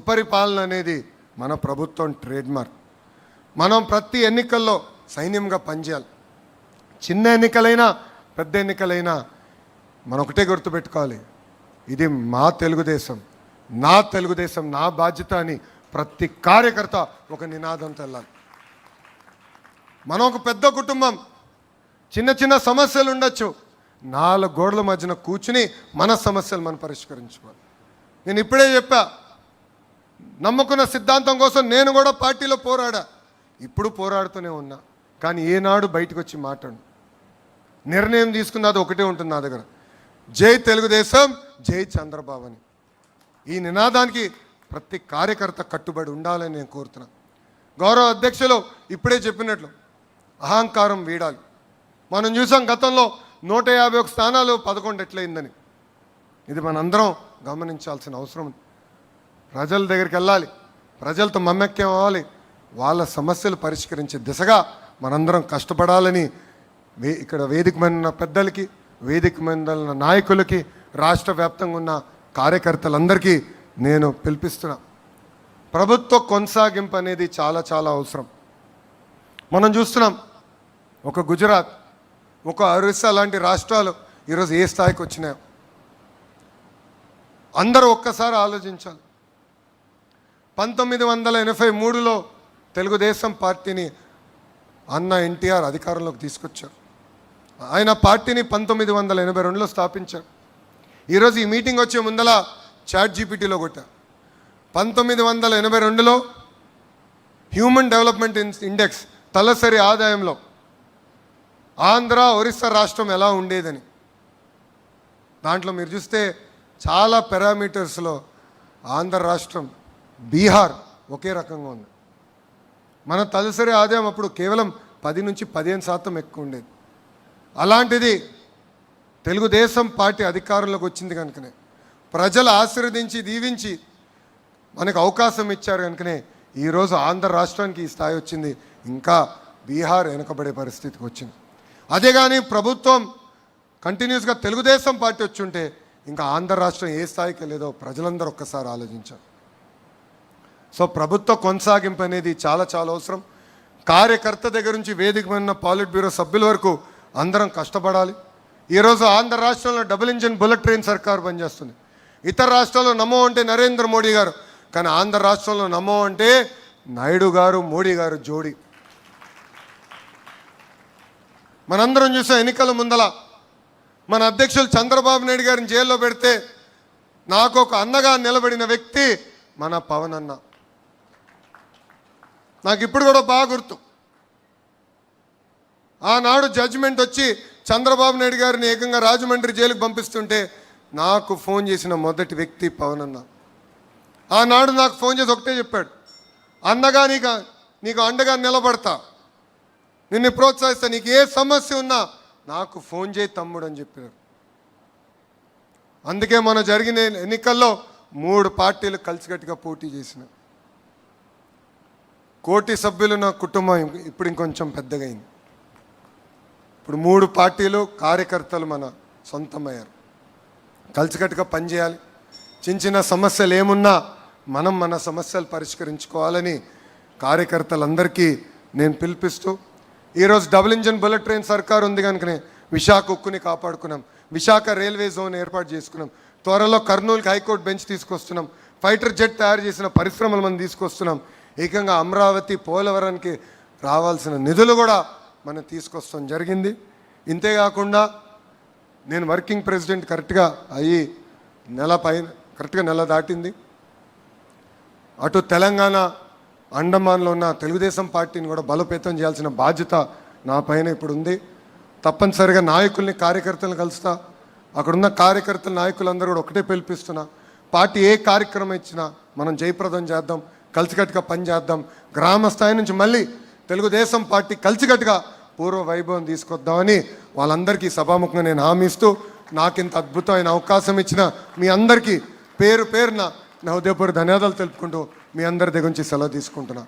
సుపరిపాలన అనేది మన ప్రభుత్వం ట్రేడ్ మార్క్. మనం ప్రతి ఎన్నికల్లో సైన్యంగా పనిచేయాలి. చిన్న ఎన్నికలైనా పెద్ద ఎన్నికలైనా మనం ఒకటే గుర్తుపెట్టుకోవాలి, ఇది మా తెలుగుదేశం, నా తెలుగుదేశం, నా బాధ్యత అని ప్రతి కార్యకర్త ఒక నినాదంతో వెళ్ళాలి. మనం ఒక పెద్ద కుటుంబం, చిన్న చిన్న సమస్యలు ఉండొచ్చు, 4 గోడల మధ్యన కూర్చుని మన సమస్యలు మనం పరిష్కరించుకోవాలి. నేను ఇప్పుడే చెప్పా, నమ్ముకున్న సిద్ధాంతం కోసం నేను కూడా పార్టీలో పోరాడా, ఇప్పుడు పోరాడుతూనే ఉన్నా. కానీ ఏనాడు బయటకు వచ్చి మాట్లాడు, నిర్ణయం తీసుకున్నది ఒకటే ఉంటుంది నా దగ్గర, జై తెలుగుదేశం, జై చంద్రబాబు అని. ఈ నినాదానికి ప్రతి కార్యకర్త కట్టుబడి ఉండాలని నేను కోరుతున్నా. గౌరవ అధ్యక్షులు ఇప్పుడే చెప్పినట్లు అహంకారం వీడాలి. మనం చూసాం గతంలో 151 స్థానాలు 11 ఎట్లయిందని. ఇది మనందరం గమనించాల్సిన అవసరం ఉంది. ప్రజల దగ్గరికి వెళ్ళాలి, ప్రజలతో మమ్మక్యం అవ్వాలి, వాళ్ళ సమస్యలు పరిష్కరించే దిశగా మనందరం కష్టపడాలని ఇక్కడ వేదిక మీద ఉన్న పెద్దలకి, వేదిక మీద ఉన్న నాయకులకి, రాష్ట్ర వ్యాప్తంగా ఉన్న కార్యకర్తలందరికీ నేను పిలిపిస్తున్నా. ప్రభుత్వ కొనసాగింపు అనేది చాలా చాలా అవసరం. మనం చూస్తున్నాం, ఒక గుజరాత్, ఒక ఒరిస్సా లాంటి రాష్ట్రాలు ఈరోజు ఏ స్థాయికి వచ్చినాయో అందరూ ఒక్కసారి ఆలోచించాలి. 1983లో తెలుగుదేశం పార్టీని అన్న ఎన్టీఆర్ అధికారంలోకి తీసుకొచ్చారు. ఆయన పార్టీని 1982లో స్థాపించారు. ఈరోజు ఈ మీటింగ్ వచ్చే ముందల ChatGPTలో కొట్టా. 1982లో హ్యూమన్ డెవలప్మెంట్ ఇండెక్స్ తలసరి ఆదాయంలో ఆంధ్ర, ఒరిస్సా రాష్ట్రం ఎలా ఉండేదని, దాంట్లో మీరు చూస్తే చాలా పారామీటర్స్లో ఆంధ్ర రాష్ట్రం, బీహార్ ఒకే రకంగా ఉంది. మన తలసరి ఆదాయం అప్పుడు కేవలం 10 నుంచి 15% ఎక్కువ ఉండేది. అలాంటిది తెలుగుదేశం పార్టీ అధికారంలోకి వచ్చింది కనుకనే, ప్రజలు ఆశీర్వదించి దీవించి మనకు అవకాశం ఇచ్చారు కనుకనే ఈరోజు ఆంధ్ర రాష్ట్రానికి ఈ స్థాయి వచ్చింది. ఇంకా బీహార్ వెనుకబడే పరిస్థితికి వచ్చింది. అదే కానీ ప్రభుత్వం కంటిన్యూస్గా తెలుగుదేశం పార్టీ వచ్చి ఉంటే ఇంకా ఆంధ్ర రాష్ట్రం ఏ స్థాయికి లేదో ప్రజలందరూ ఒక్కసారి ఆలోచించారు. సో ప్రభుత్వ కొనసాగింపు అనేది చాలా చాలా అవసరం. కార్యకర్త దగ్గర నుంచి వేదిక ఉన్న పాలిట్ బ్యూరో సభ్యుల వరకు అందరం కష్టపడాలి. ఈరోజు ఆంధ్ర రాష్ట్రంలో డబుల్ ఇంజిన్ బుల్లెట్ ట్రైన్ సర్కారు పనిచేస్తుంది. ఇతర రాష్ట్రాల్లో నమో అంటే నరేంద్ర మోడీ గారు, కానీ ఆంధ్ర రాష్ట్రంలో నమో అంటే నాయుడు గారు, మోడీ గారు జోడీ. మనందరం చూసే ఎన్నికల ముందల మన అధ్యక్షులు చంద్రబాబు నాయుడు గారిని జైల్లో పెడితే నాకు ఒక అన్నగా నిలబడిన వ్యక్తి మన పవన్ అన్న. నాకు ఇప్పుడు కూడా బాగా గుర్తు, ఆనాడు జడ్జిమెంట్ వచ్చి చంద్రబాబు నాయుడు గారిని ఏకంగా రాజమండ్రి జైలుకు పంపిస్తుంటే నాకు ఫోన్ చేసిన మొదటి వ్యక్తి పవన్ అన్న. ఆనాడు నాకు ఫోన్ చేసి ఒకటే చెప్పాడు, అన్నగా నీకు అండగా నిలబడతా, నిన్ను ప్రోత్సహిస్తా, నీకు ఏ సమస్య ఉన్నా నాకు ఫోన్ చేయి తమ్ముడు అని చెప్పారు. అందుకే మన జరిగిన ఎన్నికల్లో 3 పార్టీలు కలిసికట్టుగా పోటీ చేసిన. కోటి సభ్యులు నా కుటుంబం ఇప్పుడు ఇంకొంచెం పెద్దగా అయింది. ఇప్పుడు 3 పార్టీలు, కార్యకర్తలు మన సొంతమయ్యారు. కలిసికట్టుగా పనిచేయాలి. చిన్న చిన్న సమస్యలు ఏమున్నా మనం మన సమస్యలు పరిష్కరించుకోవాలని కార్యకర్తలందరికీ నేను పిలిపిస్తూ, ఈరోజు డబుల్ ఇంజిన్ బుల్లెట్ ట్రైన్ సర్కారు ఉంది కనుకనే విశాఖ ఉక్కుని కాపాడుకున్నాం, విశాఖ రైల్వే జోన్ ఏర్పాటు చేసుకున్నాం, త్వరలో కర్నూలుకి హైకోర్టు బెంచ్ తీసుకొస్తున్నాం, ఫైటర్ జెట్ తయారు చేసిన పరిశ్రమలు మనం తీసుకొస్తున్నాం, ఏకంగా అమరావతి, పోలవరానికి రావాల్సిన నిధులు కూడా మనం తీసుకొస్తాం జరిగింది. ఇంతేకాకుండా నేను వర్కింగ్ ప్రెసిడెంట్ కరెక్ట్గా అయ్యి కరెక్ట్గా నెల దాటింది. అటు తెలంగాణ, అండమాన్లో ఉన్న తెలుగుదేశం పార్టీని కూడా బలోపేతం చేయాల్సిన బాధ్యత నా పైన ఇప్పుడు ఉంది. తప్పనిసరిగా నాయకుల్ని, కార్యకర్తలను కలుస్తా. అక్కడున్న కార్యకర్తల నాయకులందరూ కూడా ఒకటే పిలిపిస్తున్నా, పార్టీ ఏ కార్యక్రమం ఇచ్చినా మనం జయప్రదం చేద్దాం, కలిసికట్టుగా పనిచేద్దాం. గ్రామ స్థాయి నుంచి మళ్ళీ తెలుగుదేశం పార్టీ కలిసికట్టుగా పూర్వ వైభవం తీసుకొద్దామని వాళ్ళందరికీ సభాముఖంగా నేను హామీ ఇస్తూ, నాకు ఇంత అద్భుతమైన అవకాశం ఇచ్చిన మీ అందరికీ పేరు పేరున నా హృదయపూర్వక ధన్యవాదాలు తెలుపుకుంటూ మీ అందరి దగ్గర నుంచి సెలవు తీసుకుంటున్నా.